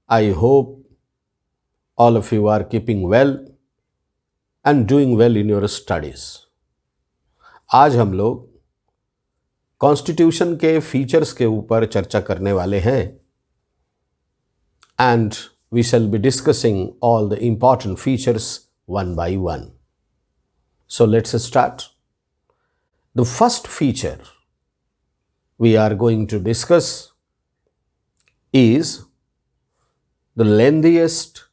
I hope all of you are keeping well and doing well in your studies. आज हम लोग constitution के features के ऊपर चर्चा करने वाले हैं and we shall be discussing all the important features one by one. So let's start. The first feature we are going to discuss is the lengthiest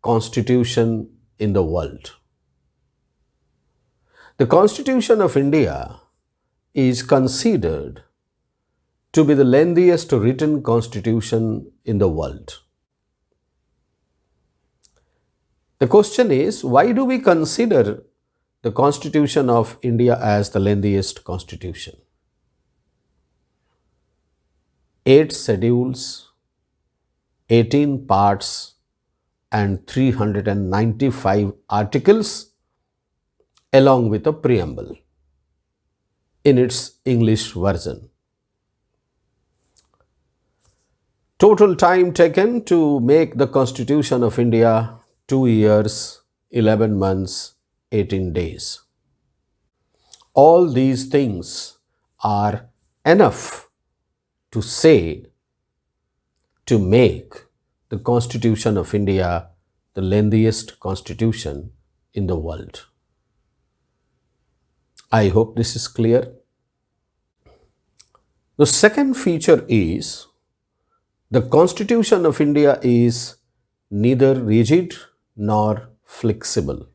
constitution in the world. The Constitution of India is considered to be the lengthiest written constitution in the world. The question is, why do we consider the Constitution of India as the lengthiest constitution? 8 schedules, 18 parts, and 395 articles, along with a preamble in its English version. Total time taken to make the Constitution of India 2 years, 11 months, 18 days. All these things are enough to say, to make the Constitution of India the lengthiest constitution in the world. I hope this is clear. The second feature is the Constitution of India is neither rigid nor flexible.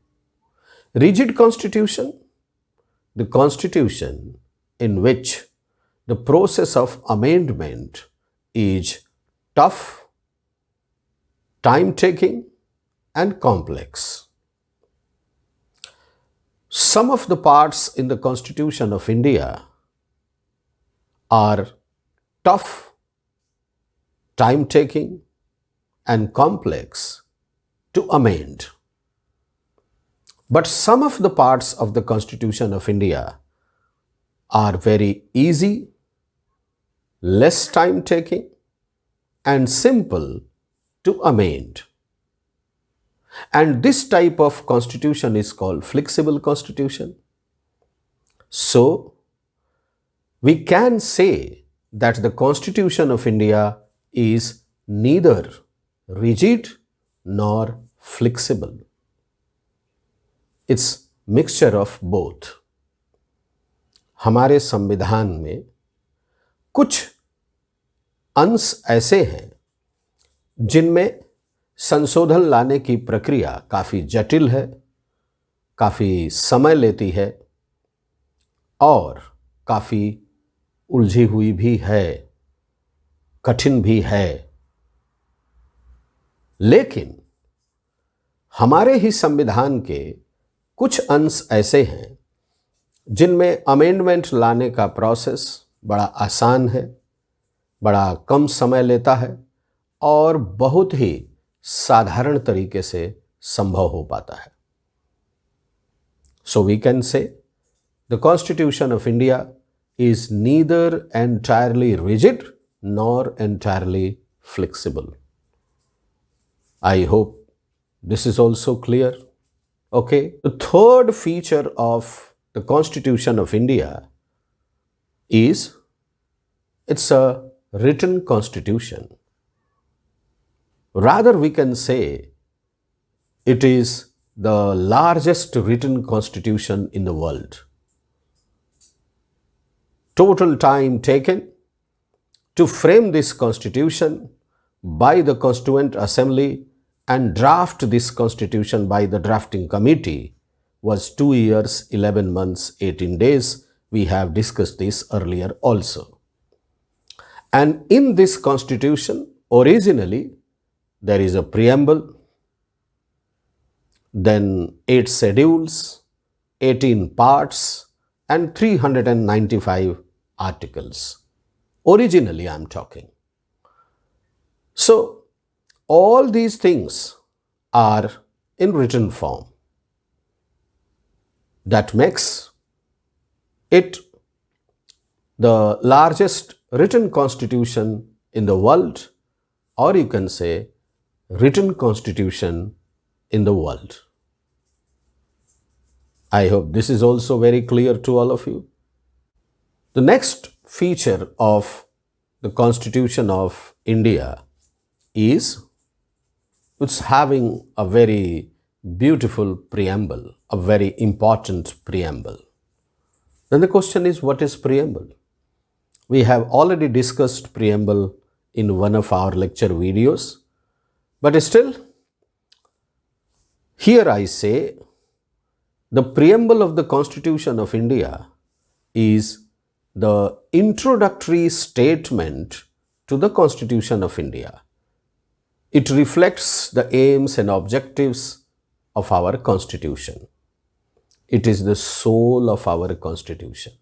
Rigid constitution, the constitution in which the process of amendment is tough, time-taking, and complex. Some of the parts in the Constitution of India are tough, time-taking, and complex to amend. But some of the parts of the Constitution of India are very easy, less time-taking, and simple to amend. And this type of constitution is called flexible constitution. So, we can say that the Constitution of India is neither rigid nor flexible. It's mixture of both. हमारे संविधान में कुछ अंश ऐसे हैं जिनमें संशोधन लाने की प्रक्रिया काफ़ी जटिल है, काफ़ी समय लेती है और काफ़ी उलझी हुई भी है, कठिन भी है। लेकिन हमारे ही संविधान के कुछ अंश ऐसे हैं जिनमें अमेंडमेंट लाने का प्रोसेस बड़ा आसान है, बड़ा कम समय लेता है और बहुत ही साधारण तरीके से संभव हो पाता है. So we can say the Constitution of India is neither entirely rigid nor entirely flexible. I hope this is also clear. Okay. The third feature of the Constitution of India is it's a written constitution. Rather, we can say it is the largest written constitution in the world. Total time taken to frame this constitution by the Constituent Assembly and draft this constitution by the drafting committee was 2 years, 11 months, 18 days. We have discussed this earlier also. And in this constitution, originally, there is a preamble, then 8 schedules, 18 parts, and 395 articles. Originally, I am talking. So, all these things are in written form. That makes it the largest written constitution in the world, or you can say written constitution in the world. I hope this is also very clear to all of you. The next feature of the Constitution of India is it's having a very beautiful preamble, a very important preamble. Then the question is, what is preamble? We have already discussed preamble in one of our lecture videos, but still, here I say, the preamble of the Constitution of India is the introductory statement to the Constitution of India. It reflects the aims and objectives of our Constitution. It is the soul of our Constitution.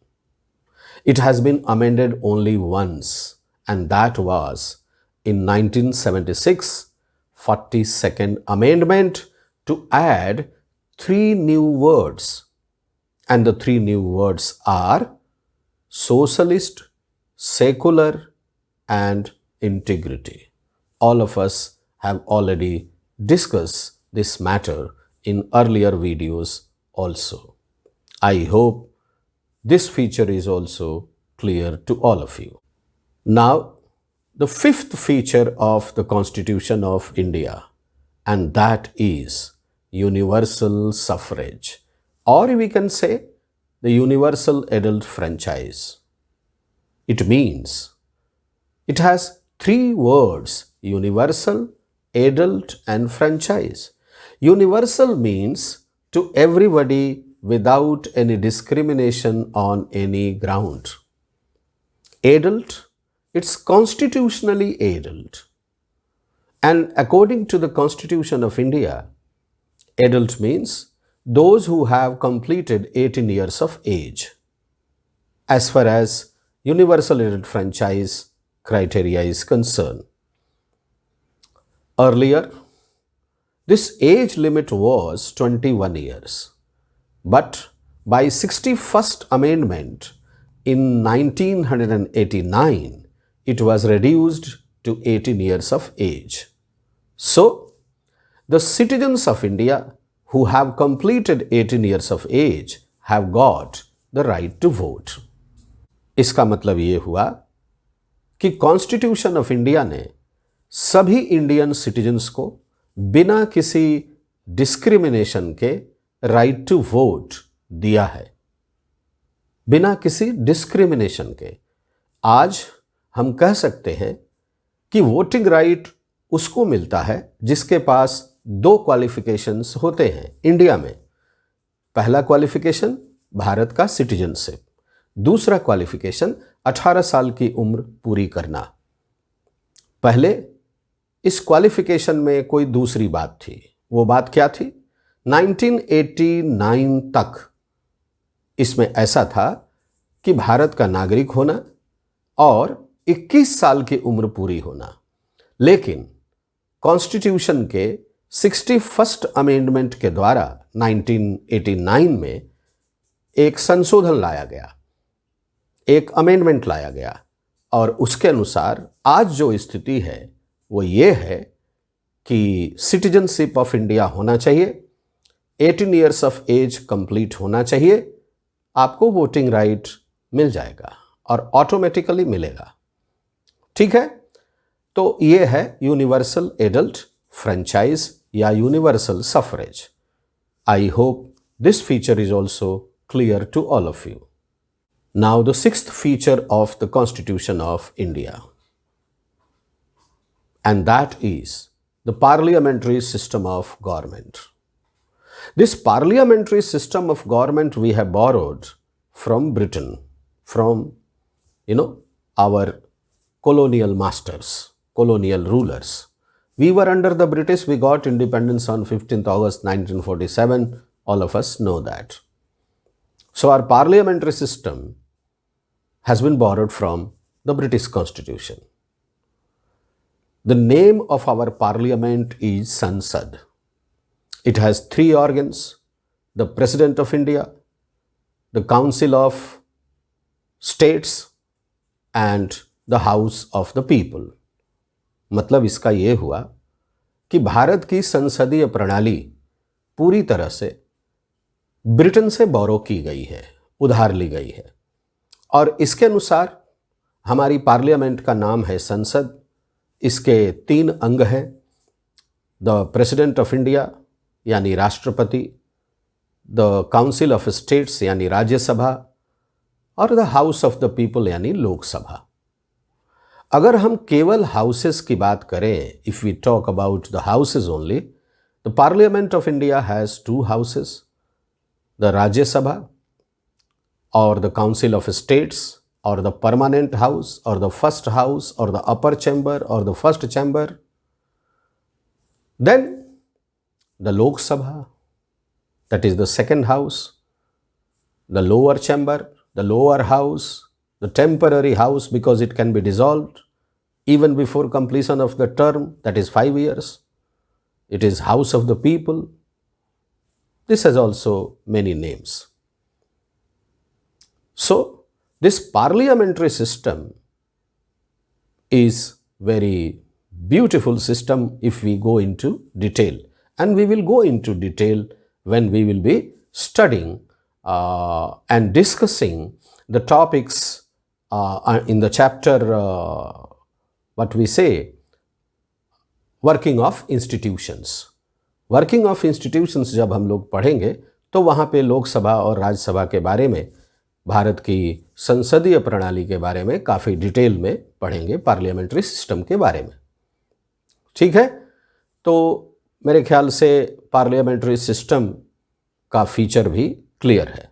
It has been amended only once, and that was in 1976, 42nd Amendment, to add 3 new words. And the 3 new words are socialist, secular, and integrity. All of us have already discussed this matter in earlier videos also. I hope this feature is also clear to all of you. Now, the 5th feature of the Constitution of India, and that is universal suffrage, or we can say the universal adult franchise. It means it has 3 words: universal, adult, and franchise. Universal means to everybody without any discrimination on any ground. Adult, it's constitutionally adult. And according to the Constitution of India, adult means those who have completed 18 years of age. As far as universal adult franchise criteria is concerned. Earlier, this age limit was 21 years. But by 61st Amendment in 1989, it was reduced to 18 years of age. So, the citizens of India who have completed 18 years of age have got the right to vote. इसका मतलब ये हुआ कि constitution of India ने सभी Indian citizens को बिना किसी डिस्क्रिमिनेशन के राइट टू वोट दिया है, बिना किसी डिस्क्रिमिनेशन के। आज हम कह सकते हैं कि वोटिंग राइट उसको मिलता है जिसके पास 2 क्वालिफिकेशंस होते हैं इंडिया में। पहला क्वालिफिकेशन भारत का सिटीजनशिप, दूसरा क्वालिफिकेशन 18 साल की उम्र पूरी करना। पहले इस क्वालिफिकेशन में कोई दूसरी बात थी। वो बात क्या थी? 1989 तक इसमें ऐसा था कि भारत का नागरिक होना और 21 साल की उम्र पूरी होना। लेकिन कॉन्स्टिट्यूशन के 61st अमेंडमेंट के द्वारा 1989 में एक संशोधन लाया गया, एक अमेंडमेंट लाया गया, और उसके अनुसार आज जो स्थिति है वो ये है कि सिटीजनशिप ऑफ इंडिया होना चाहिए, 18 ईयर्स ऑफ एज कंप्लीट होना चाहिए, आपको वोटिंग राइट मिल जाएगा और ऑटोमेटिकली मिलेगा। ठीक है, तो ये है यूनिवर्सल एडल्ट फ्रेंचाइज या universal suffrage. I hope this feature is also clear to all of you. Now the 6th feature of the Constitution of India, and that is the parliamentary system of government. This parliamentary system of government we have borrowed from Britain, from our colonial masters, colonial rulers. We were under the British. We got independence on 15th August 1947. All of us know that. So our parliamentary system has been borrowed from the British Constitution. The name of our parliament is Sansad. It has 3 organs: the President of India, the Council of States, and the House of the People. मतलब इसका ये हुआ कि भारत की संसदीय प्रणाली पूरी तरह से ब्रिटेन से बोरो की गई है, उधार ली गई है। और इसके अनुसार हमारी पार्लियामेंट का नाम है संसद। इसके 3 अंग हैं, द प्रेसिडेंट ऑफ इंडिया यानी राष्ट्रपति, द काउंसिल ऑफ स्टेट्स यानी राज्यसभा, और the house of the people यानी लोकसभा। अगर हम केवल हाउसेस की बात करें, if we talk about the houses only, the parliament of India has 2 houses, the Rajya Sabha और the council of states, or the permanent house, or the first house, or the upper chamber, or the first chamber. Then the Lok Sabha, that is the second house, the lower chamber, the lower house, the temporary house because it can be dissolved even before completion of the term, that is 5 years. It is House of the People. This has also many names. So, this parliamentary system is very beautiful system if we go into detail, and we will go into detail when we will be studying and discussing the topics in the chapter what we say working of institutions. Working of institutions जब हम लोग पढ़ेंगे तो वहाँ पे लोकसभा और राज्यसभा के बारे में, भारत की संसदीय प्रणाली के बारे में काफ़ी डिटेल में पढ़ेंगे, पार्लियामेंट्री सिस्टम के बारे में। ठीक है, तो मेरे ख्याल से पार्लियामेंट्री सिस्टम का फीचर भी क्लियर है।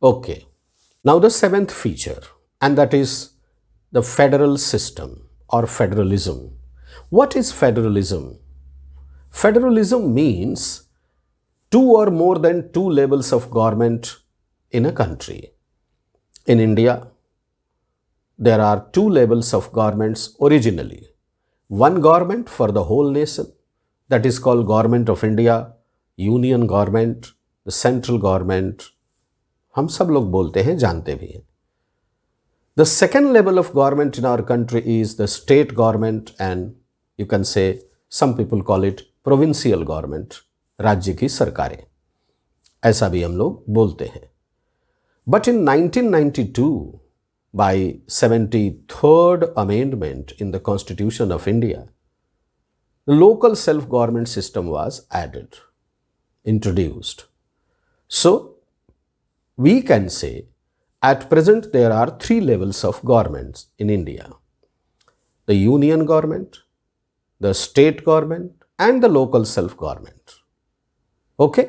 Okay, now the 7th feature, and that is the federal system और federalism. What is federalism? Federalism means 2 or more than 2 levels of government in a country. In India, there are 2 levels of governments originally. One government for the whole nation, that is called Government of India, Union Government, the Central Government. हम सब लोग बोलते हैं, जानते भी हैं। The second level of government in our country is the state government, and you can say, some people call it provincial government, राज्य की सरकारें, ऐसा भी हम लोग बोलते हैं। But in 1992, by 73rd Amendment in the Constitution of India, the local self-government system was added, introduced. So, we can say at present there are 3 levels of governments in India: the union government, the state government, and the local self-government. Okay?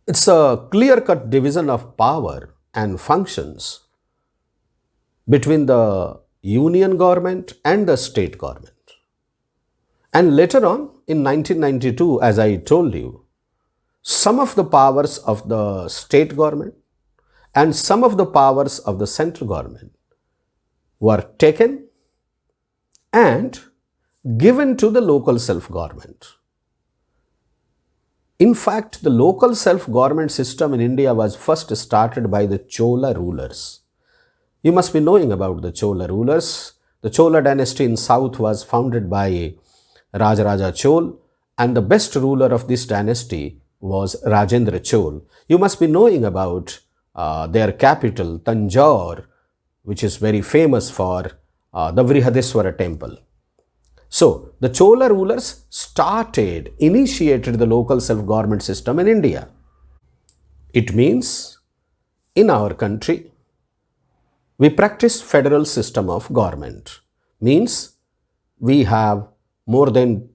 It's a clear-cut division of power and functions between the union government and the state government. And later on, in 1992, as I told you, some of the powers of the state government and some of the powers of the central government were taken and given to the local self-government. In fact, the local self-government system in India was first started by the Chola rulers. You must be knowing about the Chola rulers. The Chola dynasty in south was founded by Rajaraja Chol, and the best ruler of this dynasty was Rajendra Chol. You must be knowing about their capital, Tanjore, which is very famous for the Vrihadeswara temple. So, the Chola rulers initiated the local self-government system in India. It means, in our country, we practice federal system of government. Means, we have more than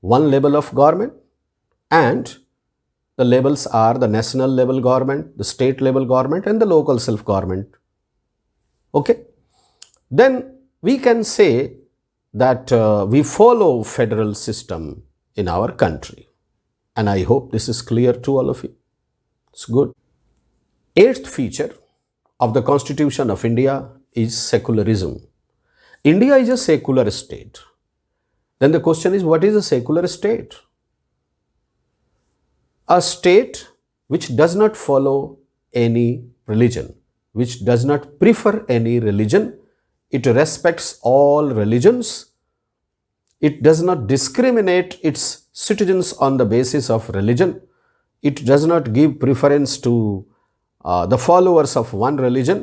1 level of government, and the levels are the national level government, the state level government, and the local self-government. Okay? Then, we can say that we follow federal system in our country, and I hope this is clear to all of you. It's good. 8th feature of the Constitution of India is secularism. India is a secular state. Then the question is, what is a secular state? A state which does not follow any religion, which does not prefer any religion. It respects all religions. It does not discriminate its citizens on the basis of religion. It does not give preference to the followers of one religion,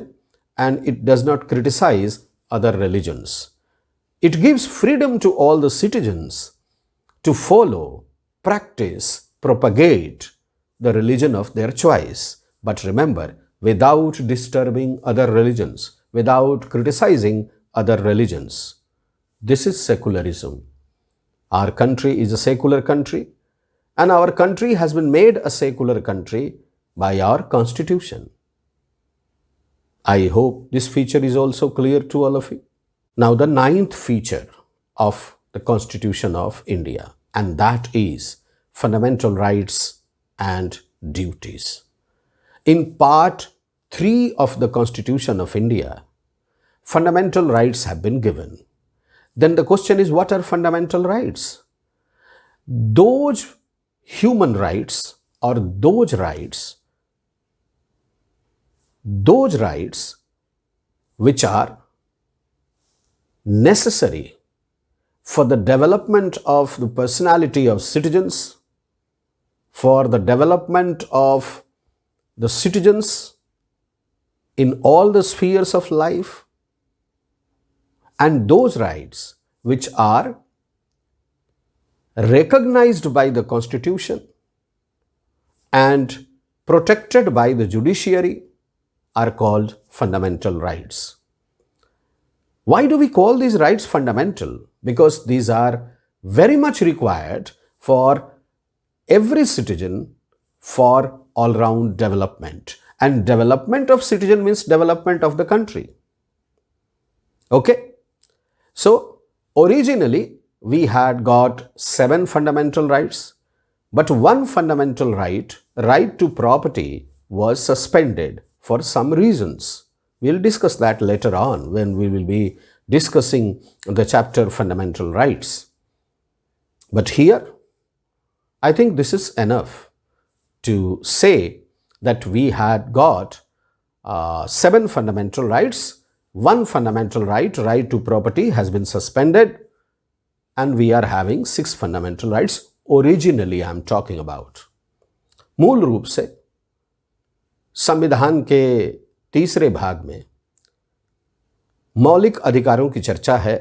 and it does not criticize other religions. It gives freedom to all the citizens to follow, practice, propagate the religion of their choice. But remember, without disturbing other religions, without criticizing other religions. This is secularism. Our country is a secular country, and our country has been made a secular country by our constitution. I hope this feature is also clear to all of you. Now, the ninth feature of the Constitution of India, and that is fundamental rights and duties. In part 3 of the Constitution of India, fundamental rights have been given. Then the question is, what are fundamental rights? Those human rights or those rights which are necessary for the development of the personality of citizens, for the development of the citizens in all the spheres of life, and those rights which are recognized by the Constitution and protected by the judiciary are called fundamental rights. Why do we call these rights fundamental? Because these are very much required for every citizen for all-round development. And development of citizen means development of the country. Okay? So, originally we had got 7 fundamental rights, but one fundamental right, right to property, was suspended for some reasons. We'll discuss that later on when we will be discussing the chapter Fundamental Rights. But here, I think this is enough to say that we had got 7 fundamental rights. One fundamental right, right to property, has been suspended, and we are having 6 fundamental rights. Originally, I am talking about. मूल रूप से संविधान के तीसरे भाग में मौलिक अधिकारों की चर्चा है।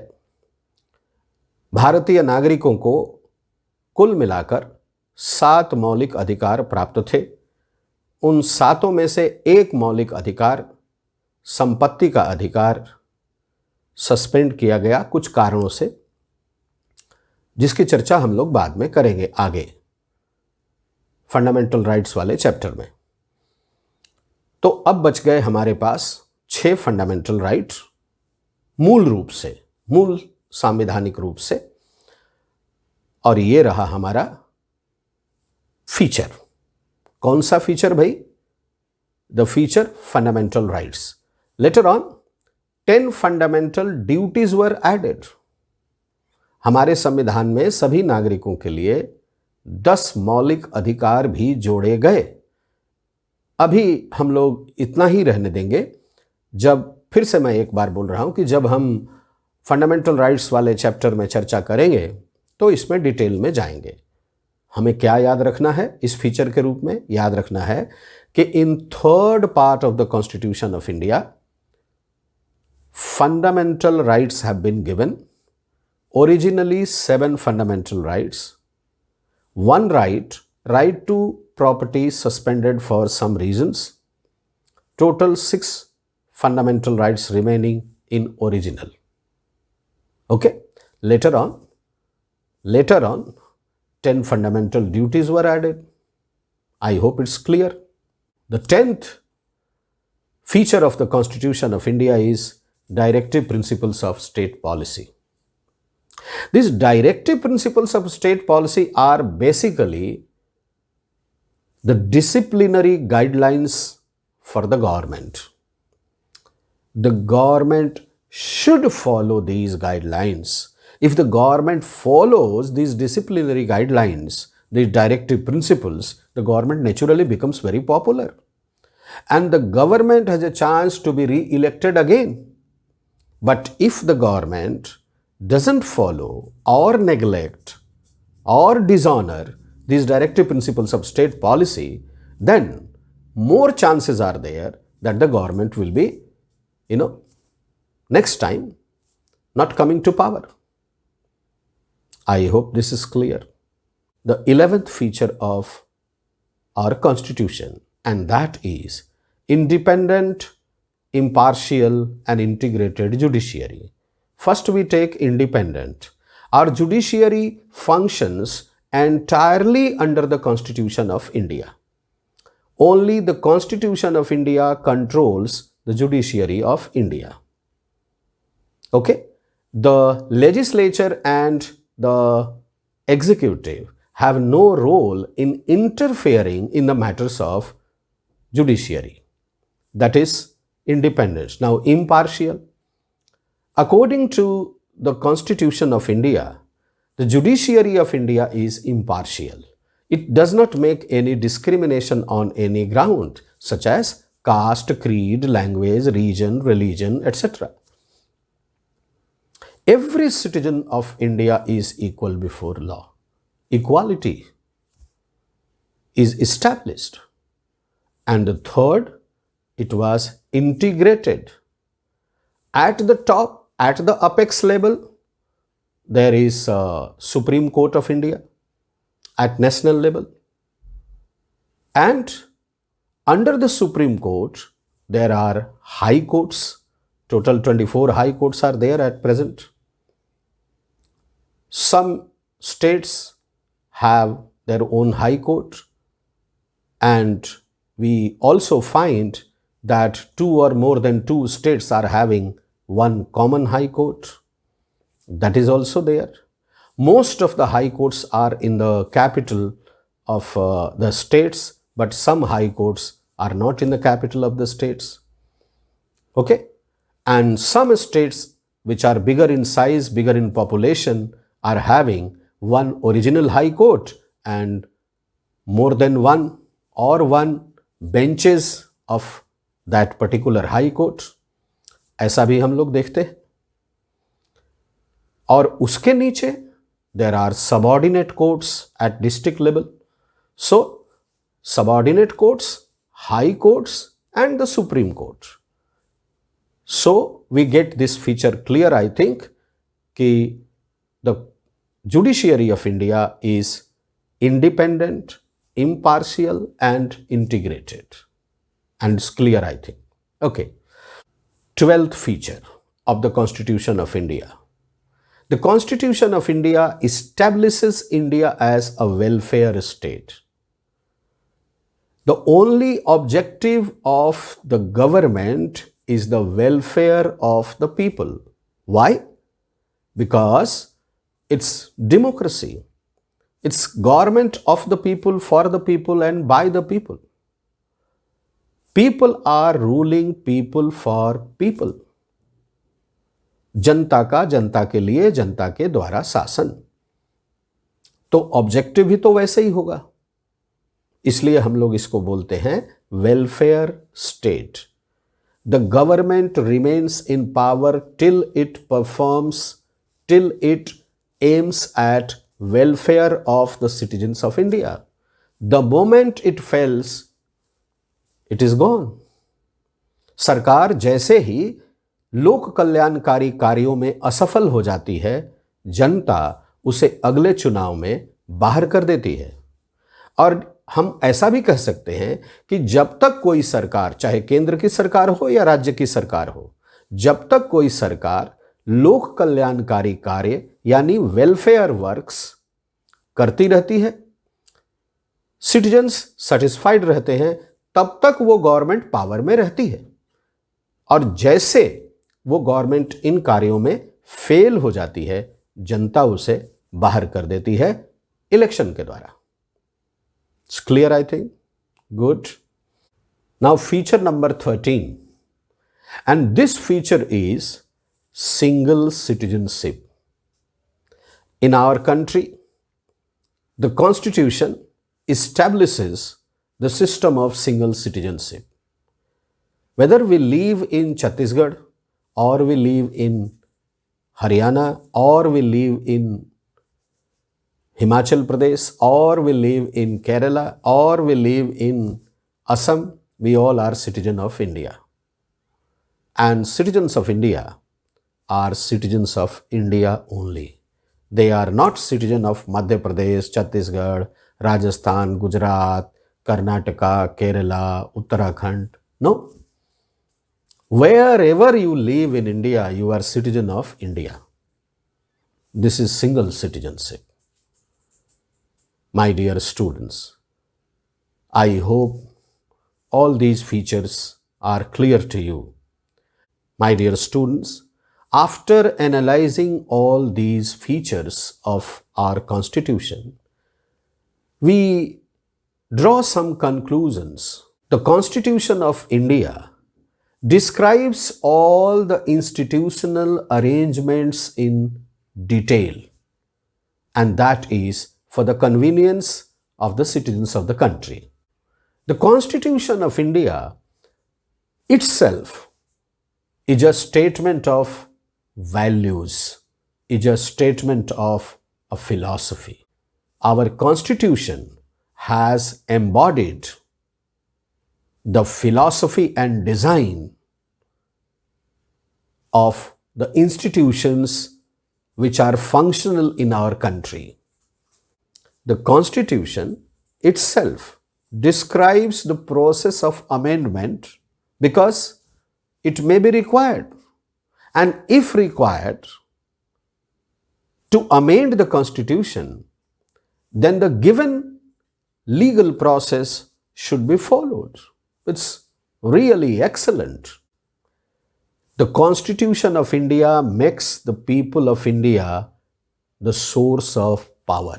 भारतीय नागरिकों को कुल मिलाकर 7 मौलिक अधिकार प्राप्त थे। उन 7 में से एक मौलिक अधिकार, संपत्ति का अधिकार, सस्पेंड किया गया कुछ कारणों से, जिसकी चर्चा हम लोग बाद में करेंगे आगे फंडामेंटल राइट्स वाले चैप्टर में। तो अब बच गए हमारे पास 6 फंडामेंटल राइट मूल रूप से, मूल संवैधानिक रूप से, और ये रहा हमारा फीचर। कौन सा फीचर भाई? The feature fundamental rights. Later on 10 fundamental duties were added. हमारे संविधान में सभी नागरिकों के लिए 10 मौलिक अधिकार भी जोड़े गए। अभी हम लोग इतना ही रहने देंगे। जब, फिर से मैं एक बार बोल रहा हूं कि जब हम फंडामेंटल राइट्स वाले चैप्टर में चर्चा करेंगे तो इसमें डिटेल में जाएंगे। हमें क्या याद रखना है इस फीचर के रूप में? याद रखना है कि इन 3rd part of the constitution of India fundamental rights have been given. Originally 7 fundamental rights. One right, right to property, suspended for some reasons. Total 6 fundamental rights remaining in original. Okay. Later on 10 fundamental duties were added. I hope it's clear. The 10th feature of the Constitution of India is directive principles of state policy. These directive principles of state policy are basically the disciplinary guidelines for the government. The government should follow these guidelines. If the government follows these disciplinary guidelines, these directive principles, the government naturally becomes very popular. And the government has a chance to be re-elected again. But if the government doesn't follow or neglect or dishonor these directive principles of state policy, then more chances are there that the government will be, next time not coming to power. I hope this is clear. The 11th feature of our constitution, and that is independent, impartial, and integrated judiciary. First, we take independent. Our judiciary functions entirely under the Constitution of India. Only the Constitution of India controls the judiciary of India. Okay? The legislature and the executive have no role in interfering in the matters of judiciary. That is independence. Now, impartial. According to the Constitution of India, the judiciary of India is impartial. It does not make any discrimination on any ground, such as caste, creed, language, region, religion, etc. Every citizen of India is equal before law. Equality is established. And the third, it was integrated. At the top, at the apex level, there is Supreme Court of India at national level. And under the Supreme Court, there are high courts. Total 24 high courts are there at present. Some states have their own high court, and we also find that 2 or more than 2 states are having one common high court. That is also there. Most of the high courts are in the capital of the states, but some high courts are not in the capital of the states. Okay? And some states which are bigger in size, bigger in population, are having one original high court and more than one or one benches of that particular high court. ऐसा भी हम लोग देखते हैं. और उसके नीचे there are subordinate courts at district level. So, subordinate courts, high courts, and the Supreme Court. So, we get this feature clear, I think, कि the judiciary of India is independent, impartial, and integrated. And it's clear, I think. Okay. 12th feature of the Constitution of India. The Constitution of India establishes India as a welfare state. The only objective of the government is the welfare of the people. Why? Because it's democracy. It's government of the people, for the people, and by the people. People are ruling people for people. जनता का जनता के लिए, जनता के द्वारा शासन. तो objective भी तो वैसे ही होगा. इसलिए हम लोग इसको बोलते हैं welfare state. The government remains in power till it aims at welfare of the citizens of India. The moment it fails, it is gone. सरकार जैसे ही लोक कल्याणकारी कार्यों में असफल हो जाती है, जनता उसे अगले चुनाव में बाहर कर देती है. और हम ऐसा भी कह सकते हैं कि जब तक कोई सरकार, चाहे केंद्र की सरकार हो या राज्य की सरकार हो, जब तक कोई सरकार लोक कल्याणकारी कार्य यानी वेलफेयर वर्क्स करती रहती है, सिटीजन्स सेटिस्फाइड रहते हैं, तब तक वो गवर्नमेंट पावर में रहती है. और जैसे वो गवर्नमेंट इन कार्यों में फेल हो जाती है, जनता उसे बाहर कर देती है इलेक्शन के द्वारा. It's clear, I think. Good. Now feature number 13, and this feature is single citizenship. In our country, the Constitution establishes the system of single citizenship. Whether we live in Chhattisgarh or we live in Haryana, or we live in Himachal Pradesh, or we live in Kerala, or we live in Assam, we all are citizens of India. And citizens of India are citizens of India only. They are not citizens of Madhya Pradesh, Chhattisgarh, Rajasthan, Gujarat, Karnataka, Kerala, Uttarakhand. No. Wherever you live in India, you are citizen of India. This is single citizenship. My dear students, I hope all these features are clear to you. My dear students, after analyzing all these features of our Constitution, we draw some conclusions. The Constitution of India describes all the institutional arrangements in detail, and that is for the convenience of the citizens of the country. The Constitution of India itself is a statement of values, is a statement of a philosophy. Our Constitution has embodied the philosophy and design of the institutions which are functional in our country. The Constitution itself describes the process of amendment because it may be required. And if required to amend the Constitution, then the given legal process should be followed. It's really excellent. The Constitution of India makes the people of India the source of power.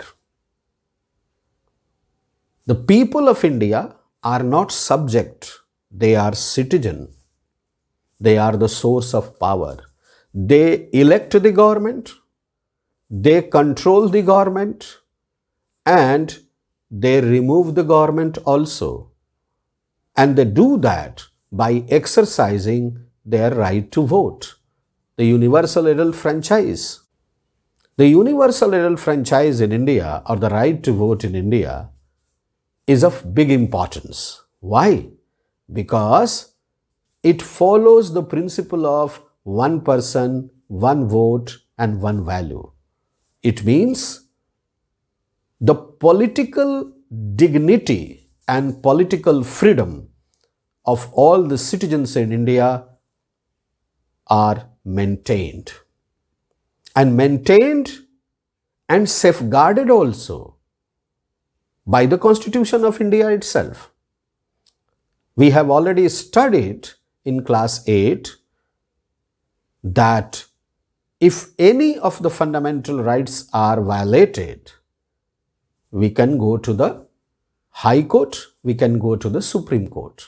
The people of India are not subject, they are citizen. They are the source of power. They elect the government, they control the government, and they remove the government also. And they do that by exercising their right to vote. The universal adult franchise. The universal adult franchise in India, or the right to vote in India, is of big importance. Why? Because it follows the principle of one person, one vote, and one value. It means the political dignity and political freedom of all the citizens in India are maintained. And maintained and safeguarded also by the Constitution of India itself. We have already studied in class 8 that if any of the fundamental rights are violated, we can go to the High Court, we can go to the Supreme Court.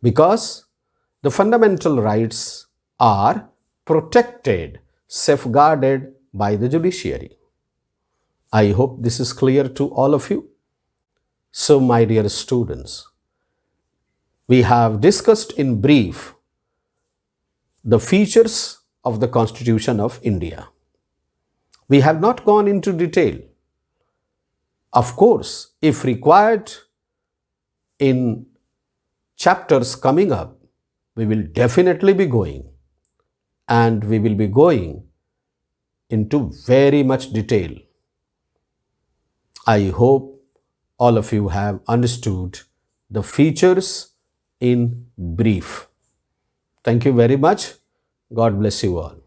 Because the fundamental rights are protected, safeguarded by the judiciary. I hope this is clear to all of you. So, my dear students, we have discussed in brief the features of the Constitution of India. We have not gone into detail. Of course, if required in chapters coming up, we will definitely be going, and we will be going into very much detail. I hope all of you have understood the features in brief. Thank you very much. God bless you all.